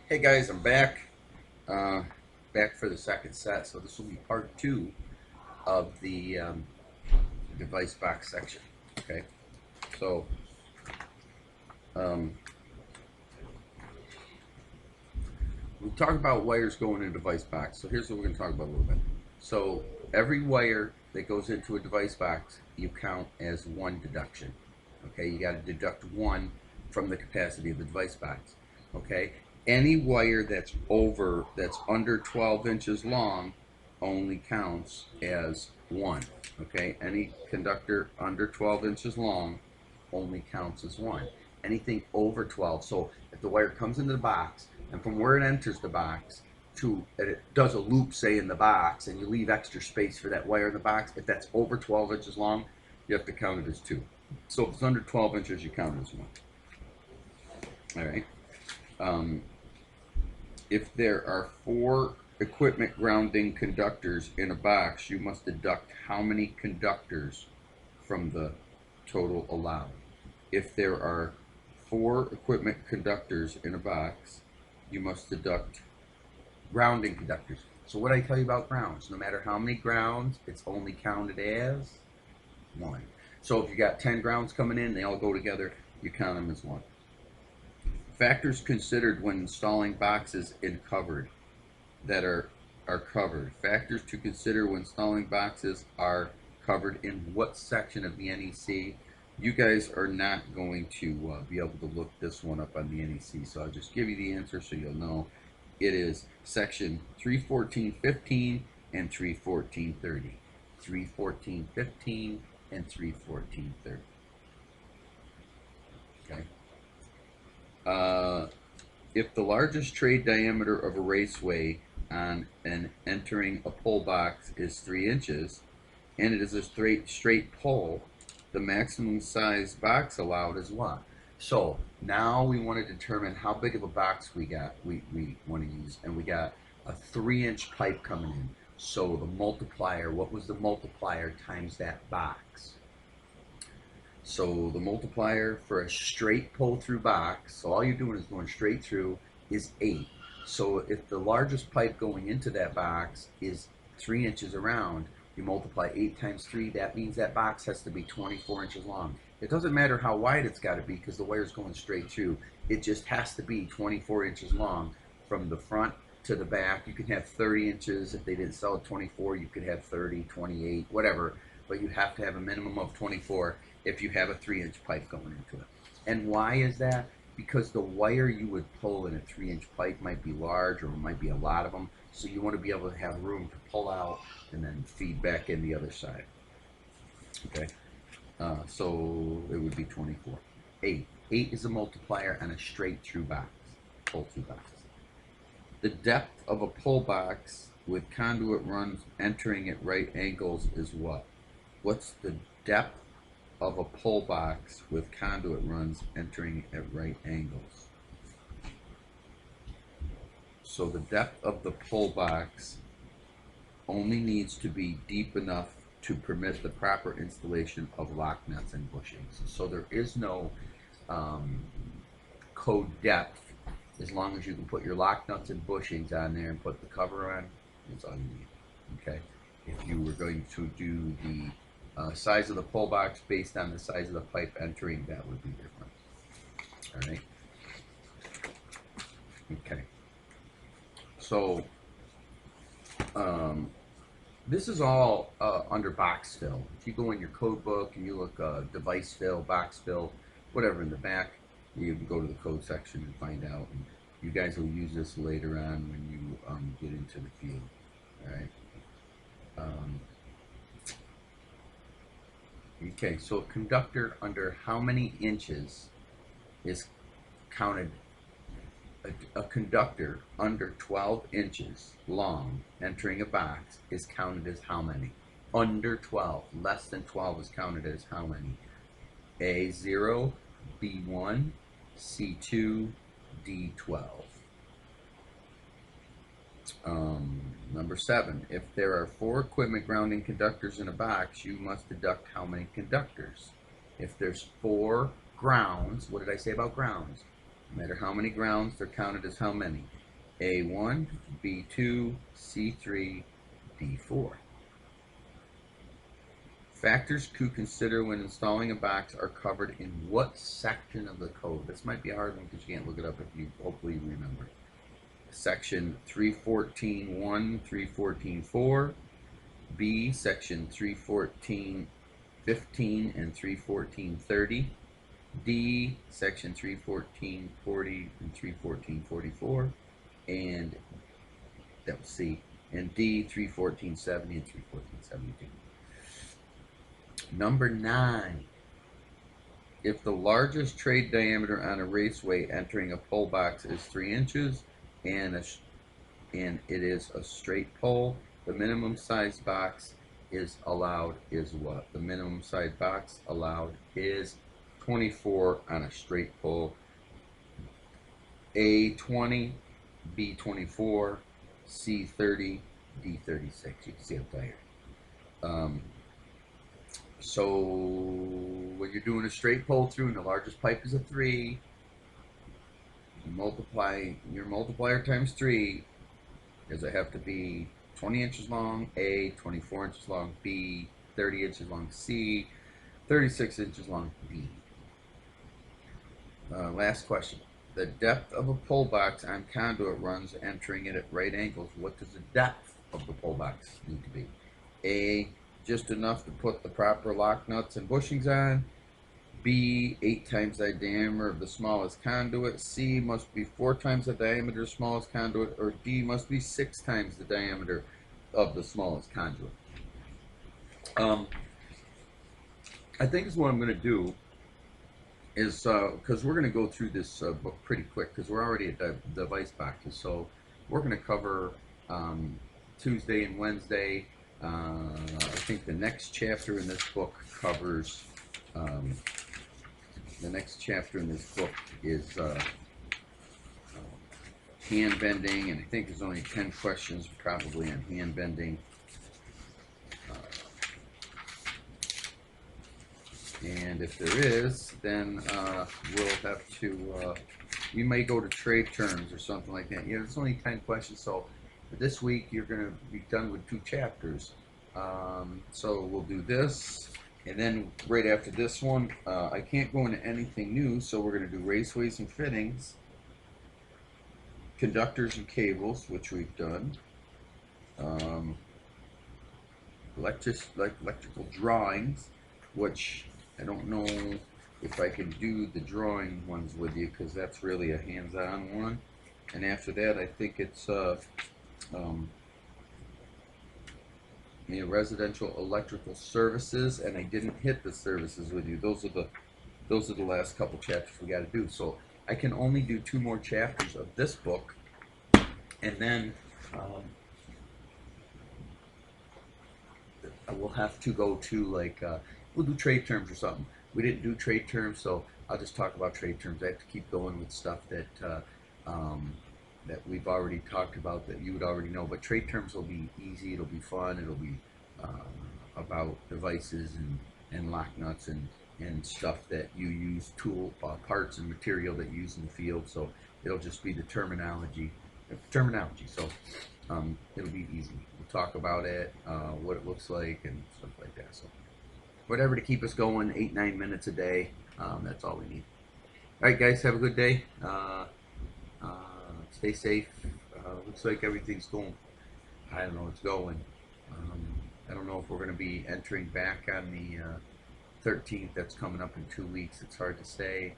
Hey guys, I'm back. Back for the second set. So this will be part two of the device box section. Okay. So um, we talk about wires going in a device box. So here's what we're going to talk about a little bit. So every wire that goes into a device box, you count as one deduction. Okay. You got to deduct one from the capacity of the device box. Okay. Any wire that's under 12 inches long only counts as one. Okay, any conductor under 12 inches long only counts as one. Anything over 12, so if the wire comes into the box and from where it enters the box to it does a loop, say in the box, and you leave extra space for that wire in the box, if that's over 12 inches long, you have to count it as two. So if it's under 12 inches, you count it as one. All right. Um, if there are four equipment grounding conductors in a box, you must deduct how many conductors from the total allowed. If there are four equipment conductors in a box, you must deduct grounding conductors. So what I tell you about grounds, no matter how many grounds, it's only counted as one. So if you got 10 grounds coming in, they all go together, you count them as one. Factors considered when installing boxes in covered that are covered. Factors to consider when installing boxes are covered in what section of the NEC? You guys are not going to be able to look this one up on the NEC, so I'll just give you the answer so you'll know. It is section 314.15 and 314.30. 314.15 and 314.30. Okay. Uh, if the largest trade diameter of a raceway on an entering a pole box is 3 inches, and it is a straight pole, the maximum size box allowed is what? So now we want to determine how big of a box we want to use, and we got a 3-inch pipe coming in. So the multiplier, what was the multiplier times that box? So the multiplier for a straight pull through box, so all you're doing is going straight through, is 8. So if the largest pipe going into that box is 3 inches around, you multiply 8 times 3, that means that box has to be 24 inches long. It doesn't matter how wide it's got to be because the wire's going straight through. It just has to be 24 inches long from the front to the back. You can have 30 inches. If they didn't sell it 24, you could have 30, 28, whatever. But you have to have a minimum of 24 if you have a 3-inch pipe going into it. And why is that? Because the wire you would pull in a 3-inch pipe might be large or might be a lot of them. So you want to be able to have room to pull out and then feed back in the other side. Okay, so it would be 24. 8. 8 is a multiplier on a straight through box, pull through box. The depth of a pull box with conduit runs entering at right angles is what? What's the depth of a pull box with conduit runs entering at right angles? So the depth of the pull box only needs to be deep enough to permit the proper installation of lock nuts and bushings. So there is no code depth. As long as you can put your lock nuts and bushings on there and put the cover on, that's all you need. Okay. If you were going to do the size of the pull box based on the size of the pipe entering, that would be different. All right. Okay. So this is all under box fill. If you go in your code book and you look device fill, box fill, whatever in the back, you can go to the code section and find out. And you guys will use this later on when you get into the field. All right. Okay, so a conductor under how many inches is counted? A conductor under 12 inches long entering a box is counted as how many? Under 12. Less than 12 is counted as how many? A0, B1, C2, D12. Number 7, if there are 4 equipment grounding conductors in a box, you must deduct how many conductors. If there's 4 grounds, what did I say about grounds? No matter how many grounds, they're counted as how many? A1, B2, C3, D4. Factors to consider when installing a box are covered in what section of the code? This might be a hard one because you can't look it up if you hopefully remember. Section 314.1, 314.4, B, section 314.15 and 314.30, D, section 314.40 and 314.44, and that was C, and D, 314.70 and 314.72. Number 9. If the largest trade diameter on a raceway entering a pole box is 3 inches and it is a straight pole, the minimum size box is allowed is what? The minimum size box allowed is 24 on a straight pole. A20, B24, C30, D36. You can see up there. So when you're doing a straight pull through and the largest pipe is a 3, you multiply your multiplier times 3, does it have to be 20 inches long, A, 24 inches long, B, 30 inches long, C, 36 inches long, D. Last question. The depth of a pull box on conduit runs entering it at right angles. What does the depth of the pull box need to be? A, just enough to put the proper lock nuts and bushings on. B, 8 times the diameter of the smallest conduit. C, must be 4 times the diameter of the smallest conduit. Or D, must be 6 times the diameter of the smallest conduit. I think is what I'm going to do is, because we're going to go through this book pretty quick, because we're already at device boxes, so we're going to cover Tuesday and Wednesday. I think the next chapter in this book covers, the next chapter in this book is hand bending, and I think there's only 10 questions probably on hand bending. And if there is, then we'll have to, we may go to trade terms or something like that. Yeah, there's only 10 questions, so this week you're going to be done with 2 chapters. So we'll do this, and then right after this one, I can't go into anything new, so we're going to do raceways and fittings, conductors and cables, which we've done, electrical drawings, which I don't know if I can do the drawing ones with you, because that's really a hands-on one. And after that, I think it's residential electrical services, and I didn't hit the services with you. Those are the last couple chapters we got to do. So I can only do 2 more chapters of this book, and then we'll have to go to, like, we'll do trade terms or something. We didn't do trade terms, so I'll just talk about trade terms. I have to keep going with stuff that that we've already talked about, that you would already know. But trade terms will be easy. It'll be fun. It'll be about devices and lock nuts and stuff that you use, tool parts and material that you use in the field. So it'll just be the terminology. So it'll be easy. We'll talk about it, what it looks like, and stuff like that. So whatever to keep us going, 8-9 minutes a day. That's all we need. All right, guys, have a good day. Stay safe. Looks like everything's going. I don't know, it's going. I don't know if we're going to be entering back on the 13th. That's coming up in 2 weeks. It's hard to say.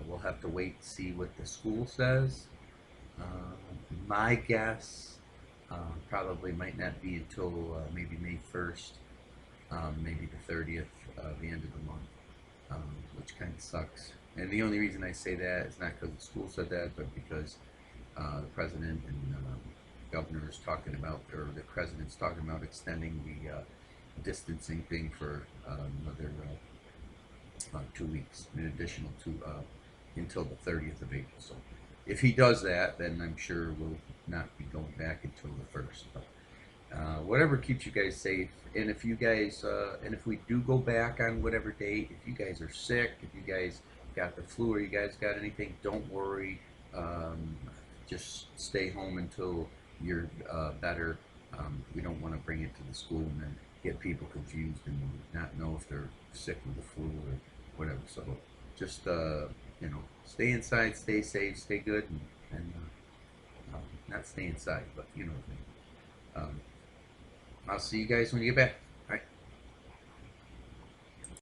We'll have to wait and see what the school says. My guess probably might not be until maybe May 1st, maybe the 30th, the end of the month, which kind of sucks. And the only reason I say that is not because the school said that, but because the president and governor is talking about, or the president's talking about extending the distancing thing for another 2 weeks, an additional 2 until the 30th of April. So if he does that, then I'm sure we'll not be going back until the 1st. But whatever keeps you guys safe. And if you guys, and if we do go back on whatever date, if you guys are sick, if you guys got the flu or you guys got anything, don't worry. Just stay home until you're better. We don't want to bring it to the school and then get people confused and not know if they're sick with the flu or whatever. So just stay inside, stay safe, stay good, and not stay inside, but you know what I mean. I'll see you guys when you get back.